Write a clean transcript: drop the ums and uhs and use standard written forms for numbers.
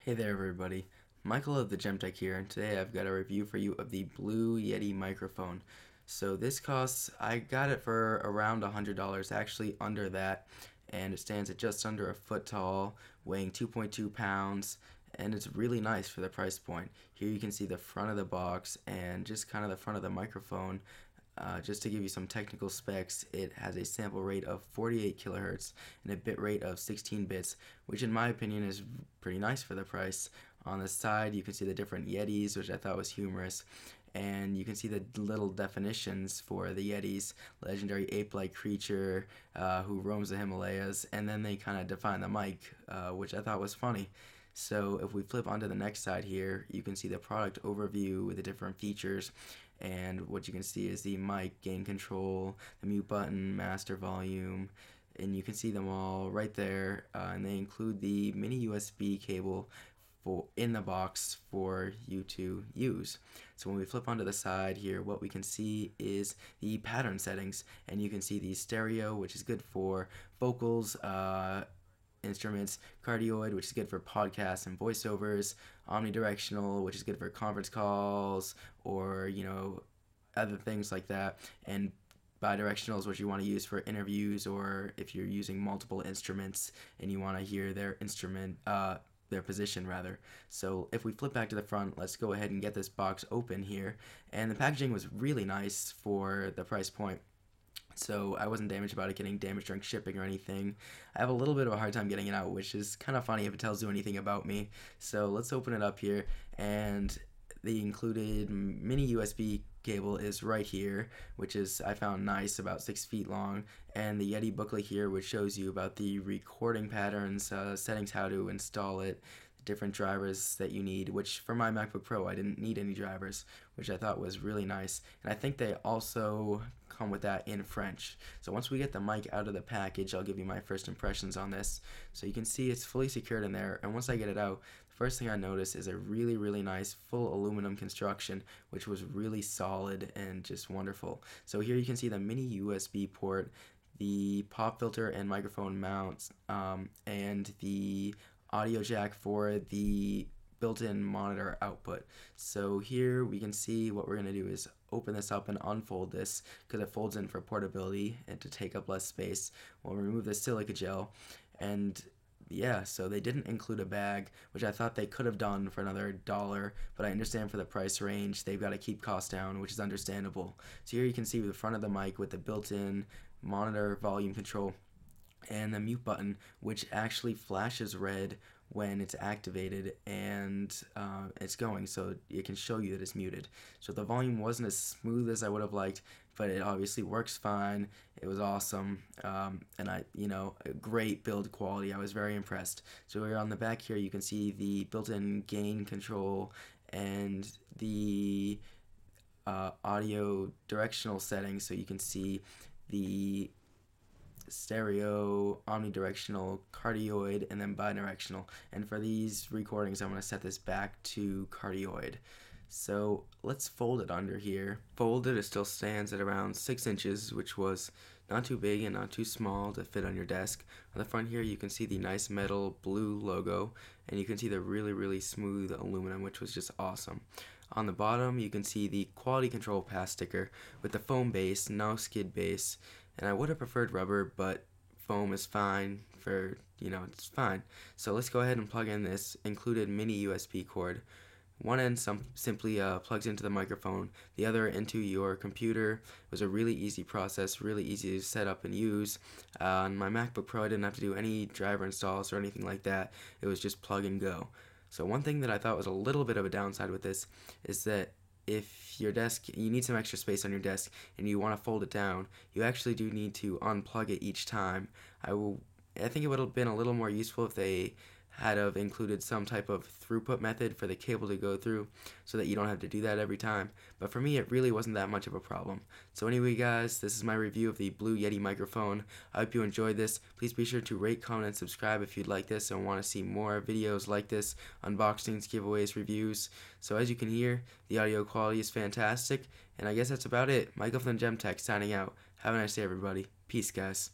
Hey there everybody, Michael of the Jemteck here, and today I've got a review for you of the Bue Yeti microphone. So this costs, I got it for around $100, actually under that, and it stands at just under a foot tall, weighing 2.2 pounds, and it's really nice for the price point. Here you can see the front of the box and just kind of the front of the microphone. Just to give you some technical specs, it has a sample rate of 48 kilohertz and a bit rate of 16 bits, which in my opinion is pretty nice for the price. On the side, you can see the different Yetis, which I thought was humorous, and you can see the little definitions for the Yetis, legendary ape-like creature who roams the Himalayas, and then they kind of define the mic, which I thought was funny. So if we flip onto the next side here, you can see the product overview with the different features, and what you can see is the mic, gain control, the mute button, master volume, and you can see them all right there, and they include the mini USB cable in the box for you to use. So when we flip onto the side here, what we can see is the pattern settings, and you can see the stereo, which is good for vocals, instruments, cardioid, which is good for podcasts and voiceovers, omnidirectional, which is good for conference calls or, other things like that, and bidirectional is what you want to use for interviews or if you're using multiple instruments and you want to hear their position rather. So if we flip back to the front, let's go ahead and get this box open here. And the packaging was really nice for the price point. So I wasn't damaged about it getting damaged during shipping or anything. I have a little bit of a hard time getting it out, which is kind of funny if it tells you anything about me. So let's open it up here, and the included mini USB cable is right here, which is I found nice, about 6 feet long, and the Yeti booklet here, which shows you about the recording patterns, settings, how to install it, different drivers that you need, which for my MacBook Pro I didn't need any drivers, which I thought was really nice. And I think they also come with that in French. So once we get the mic out of the package, I'll give you my first impressions on this. So you can see it's fully secured in there, and once I get it out, the first thing I notice is a really nice full aluminum construction, which was really solid and just wonderful. So here you can see the mini USB port, the pop filter and microphone mounts, and the audio jack for the built-in monitor output. So here we can see what we're going to do is open this up and unfold this because it folds in for portability and to take up less space. We'll remove the silica gel, and yeah, so they didn't include a bag, which I thought they could have done for another dollar, but I understand for the price range they've got to keep costs down, which is understandable. So here you can see the front of the mic with the built-in monitor volume control and the mute button, which actually flashes red when it's activated and it's going, so it can show you that it's muted. So the volume wasn't as smooth as I would have liked, but it obviously works fine. It was awesome, and a great build quality. I was very impressed. So we're on the back here. You can see the built-in gain control and the audio directional settings, so you can see the stereo, omnidirectional, cardioid, and then bidirectional. And for these recordings, I'm going to set this back to cardioid. So let's fold it under here. Folded, it still stands at around 6 inches, which was not too big and not too small to fit on your desk. On the front here, you can see the nice metal blue logo, and you can see the really smooth aluminum, which was just awesome. On the bottom, you can see the quality control pass sticker with the foam base, no skid base, and I would have preferred rubber, but foam is fine for, it's fine. So let's go ahead and plug in this included mini USB cord. One end simply plugs into the microphone, the other into your computer. It was a really easy process, really easy to set up and use. On my MacBook Pro, I didn't have to do any driver installs or anything like that. It was just plug and go. So one thing that I thought was a little bit of a downside with this is that if your desk, you need some extra space on your desk and you want to fold it down, you actually do need to unplug it each time. I think it would have been a little more useful if they had have included some type of throughput method for the cable to go through so that you don't have to do that every time. But for me, it really wasn't that much of a problem. So anyway, guys, this is my review of the Bue Yeti microphone. I hope you enjoyed this. Please be sure to rate, comment, and subscribe if you'd like this and want to see more videos like this, unboxings, giveaways, reviews. So as you can hear, the audio quality is fantastic. And I guess that's about it. Michael from Jemteck signing out. Have a nice day, everybody. Peace, guys.